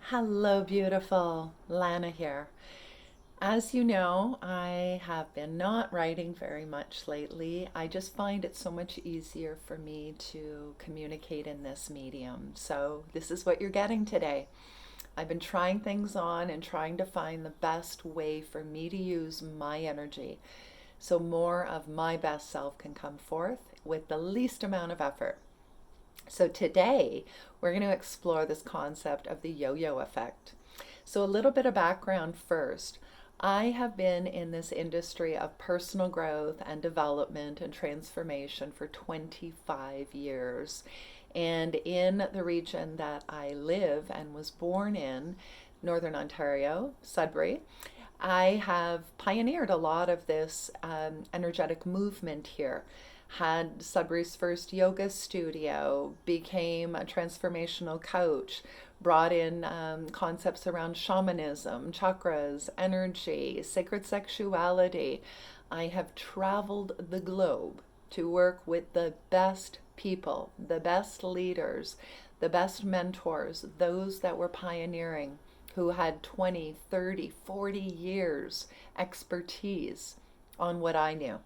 Hello, beautiful. Lana here. As you know, I have been not writing very much lately. I just find it so much easier for me to communicate in this medium. So, this is what you're getting today. I've been trying things on and trying to find the best way for me to use my energy so more of my best self can come forth with the least amount of effort. So today we're going to explore this concept of the yo-yo effect. So a little bit of background first. I have been in this industry of personal growth and development and transformation for 25 years. And in the region that I live and was born in, Northern Ontario, Sudbury, I have pioneered a lot of this energetic movement here. Had Sudbury's first yoga studio, became a transformational coach, brought in concepts around shamanism, chakras, energy, sacred sexuality. I have traveled the globe to work with the best people, the best leaders, the best mentors, those that were pioneering, who had 20, 30, 40 years expertise on what I knew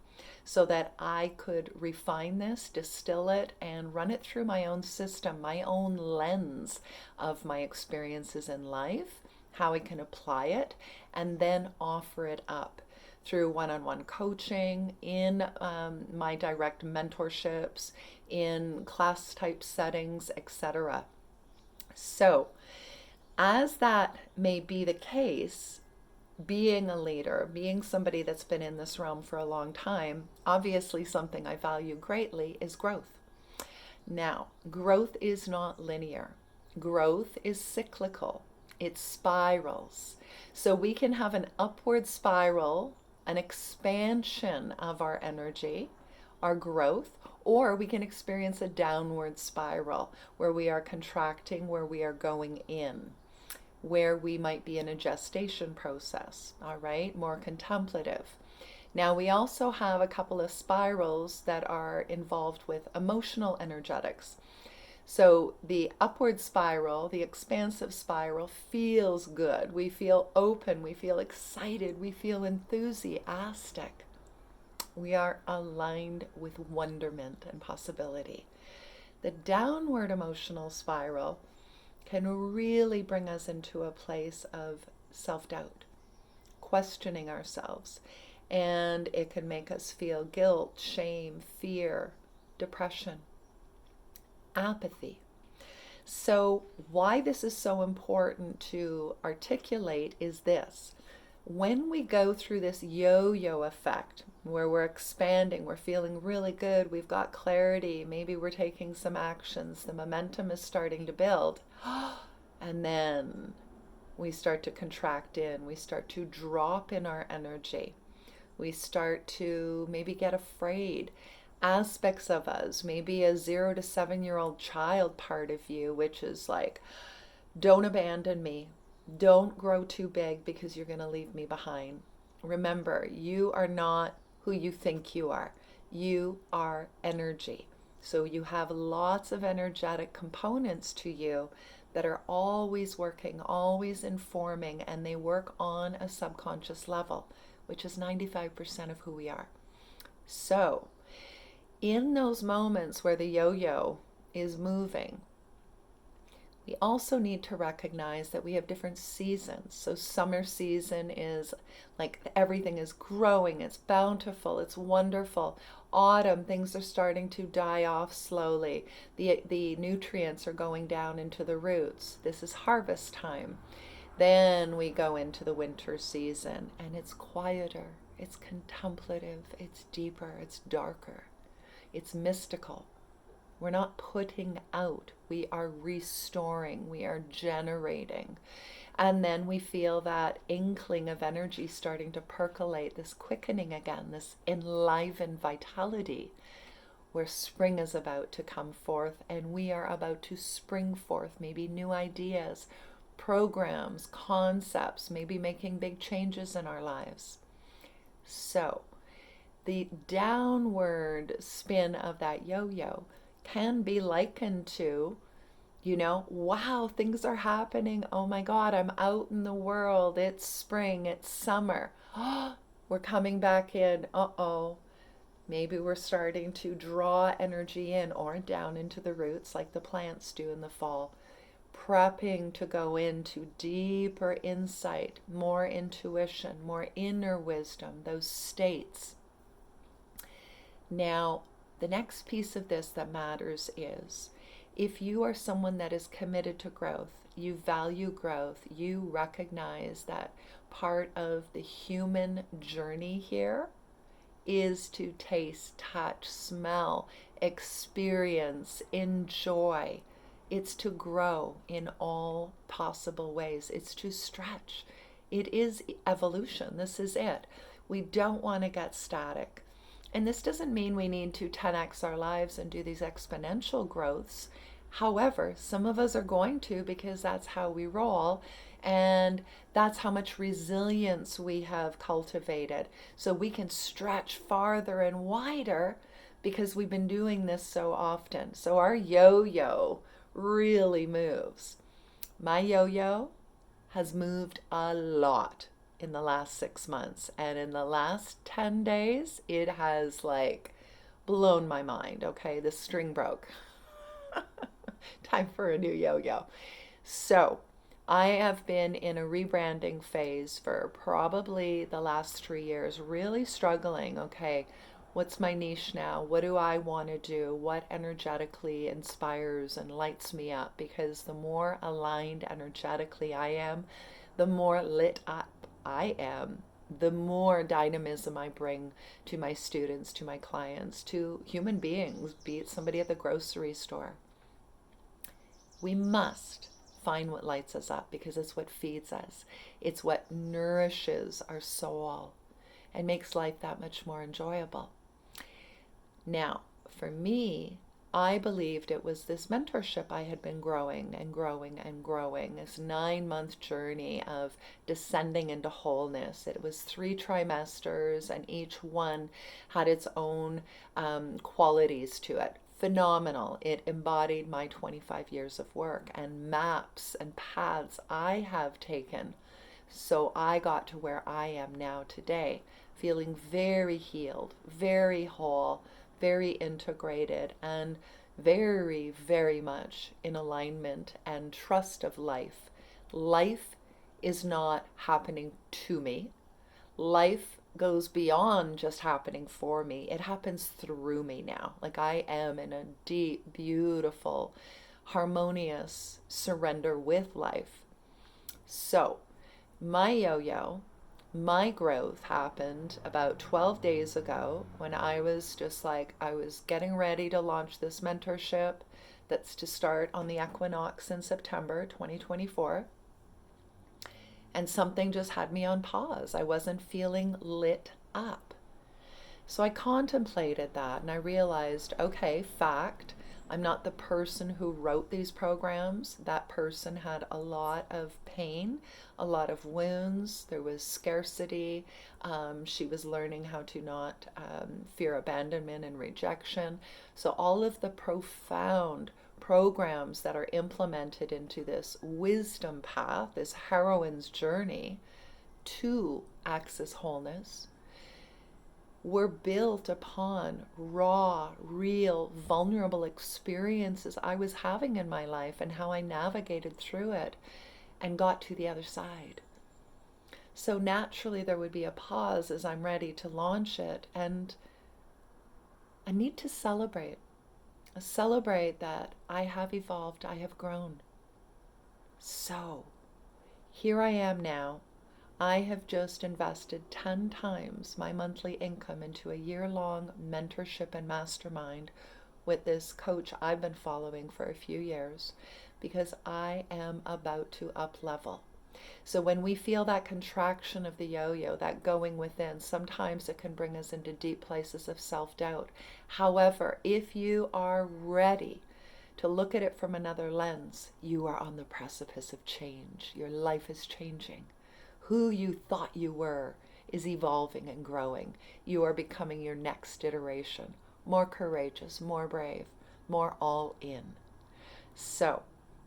so that I could refine this, distill it, and run it through my own system, my own lens of my experiences in life, how I can apply it, and then offer it up through one-on-one coaching, in my direct mentorships, in class type settings, etc. So, as that may be the case, being a leader, being somebody that's been in this realm for a long time, obviously something I value greatly is growth. Now, growth is not linear. Growth is cyclical. It spirals. So we can have an upward spiral, an expansion of our energy, our growth, or we can experience a downward spiral where we are contracting, where we are going in, where we might be in a gestation process, all right, more contemplative. Now, we also have a couple of spirals that are involved with emotional energetics. So, the upward spiral, the expansive spiral, feels good. We feel open, we feel excited, we feel enthusiastic. We are aligned with wonderment and possibility. The downward emotional spiral can really bring us into a place of self-doubt, questioning ourselves. And it can make us feel guilt, shame, fear, depression, apathy. So, why this is so important to articulate is this. When we go through this yo-yo effect, where we're expanding, we're feeling really good, we've got clarity, maybe we're taking some actions, the momentum is starting to build, and then we start to contract in, we start to drop in our energy, we start to maybe get afraid. Aspects of us, maybe a 0 to 7 year old child part of you, which is like, don't abandon me. Don't grow too big because you're going to leave me behind. Remember, you are not who you think you are. You are energy. So you have lots of energetic components to you that are always working, always informing, and they work on a subconscious level, which is 95% of who we are. So, in those moments where the yo-yo is moving, we also need to recognize that we have different seasons. So summer season is like everything is growing, it's bountiful, it's wonderful. Autumn, things are starting to die off slowly. The nutrients are going down into the roots. This is harvest time. Then we go into the winter season and it's quieter, it's contemplative, it's deeper, it's darker, it's mystical. We're not putting out, we are restoring, we are generating. And then we feel that inkling of energy starting to percolate, this quickening again, this enlivened vitality, where spring is about to come forth and we are about to spring forth, maybe new ideas, programs, concepts, maybe making big changes in our lives. So, the downward spin of that yo-yo can be likened to Wow, things are happening. Oh my God, I'm out in the world. It's spring, it's summer. We're coming back in. Uh-oh. Maybe we're starting to draw energy in or down into the roots like the plants do in the fall, prepping to go into deeper insight, more intuition, more inner wisdom, those states. Now, the next piece of this that matters is if you are someone that is committed to growth, you value growth, you recognize that part of the human journey here is to taste, touch, smell, experience, enjoy. It's to grow in all possible ways. It's to stretch. It is evolution. This is it. We don't want to get static. And this doesn't mean we need to 10x our lives and do these exponential growths. However, some of us are going to because that's how we roll. And that's how much resilience we have cultivated. So we can stretch farther and wider because we've been doing this so often. So our yo-yo really moves. My yo-yo has moved a lot in the last 6 months. And in the last 10 days, it has like blown my mind. Okay, the string broke. Time for a new yo-yo. So I have been in a rebranding phase for probably the last 3 years, really struggling. Okay, what's my niche now? What do I want to do? What energetically inspires and lights me up? Because the more aligned energetically I am, the more lit up I am, the more dynamism I bring to my students, to my clients, to human beings, be it somebody at the grocery store. We must find what lights us up because it's what feeds us. It's what nourishes our soul and makes life that much more enjoyable. Now, for me, I believed it was this mentorship I had been growing and growing and growing, this 9-month journey of descending into wholeness. It was 3 trimesters, and each one had its own qualities to it. Phenomenal. It embodied my 25 years of work and maps and paths I have taken. So I got to where I am now today, feeling very healed, very whole, very integrated, and very, very much in alignment and trust of life. Life is not happening to me. Life goes beyond just happening for me. It happens through me now. Like I am in a deep, beautiful, harmonious surrender with life. So, my yo-yo, my growth happened about 12 days ago when I was just like, I was getting ready to launch this mentorship that's to start on the equinox in September 2024. And something just had me on pause. I wasn't feeling lit up. So I contemplated that and I realized, okay, fact, I'm not the person who wrote these programs. That person had a lot of pain, a lot of wounds. There was scarcity. She was learning how to not fear abandonment and rejection. So all of the profound programs that are implemented into this wisdom path, this heroine's journey to access wholeness, were built upon raw, real, vulnerable experiences I was having in my life and how I navigated through it and got to the other side. So naturally there would be a pause as I'm ready to launch it, and I need to celebrate. Celebrate that I have evolved, I have grown. So here I am now. I have just invested 10 times my monthly income into a year-long mentorship and mastermind with this coach I've been following for a few years because I am about to up level. So when we feel that contraction of the yo-yo, that going within, sometimes it can bring us into deep places of self-doubt. However, if you are ready to look at it from another lens, you are on the precipice of change. Your life is changing. Who you thought you were is evolving and growing. You are becoming your next iteration, more courageous, more brave, more all in. So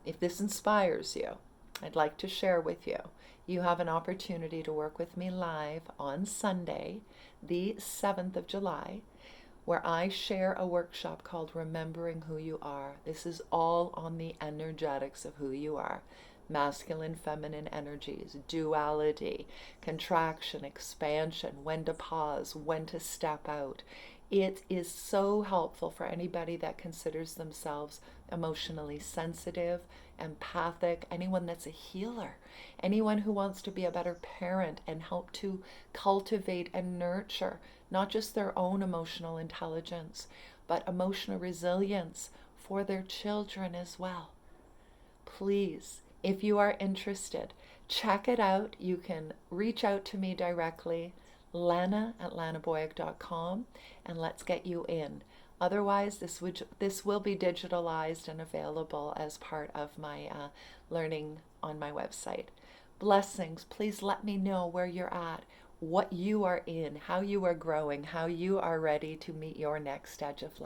if this inspires you, I'd like to share with you. You have an opportunity to work with me live on Sunday, the 7th of July, where I share a workshop called Remembering Who You Are. This is all on the energetics of who you are. Masculine, feminine energies, duality, contraction, expansion, when to pause, when to step out. It is so helpful for anybody that considers themselves emotionally sensitive, empathic, anyone that's a healer, anyone who wants to be a better parent and help to cultivate and nurture not just their own emotional intelligence, but emotional resilience for their children as well. Please, if you are interested, check it out. You can reach out to me directly, lana@lanaboyack.com, and let's get you in. Otherwise, this will be digitalized and available as part of my learning on my website. Blessings. Please let me know where you're at, what you are in, how you are growing, how you are ready to meet your next stage of life.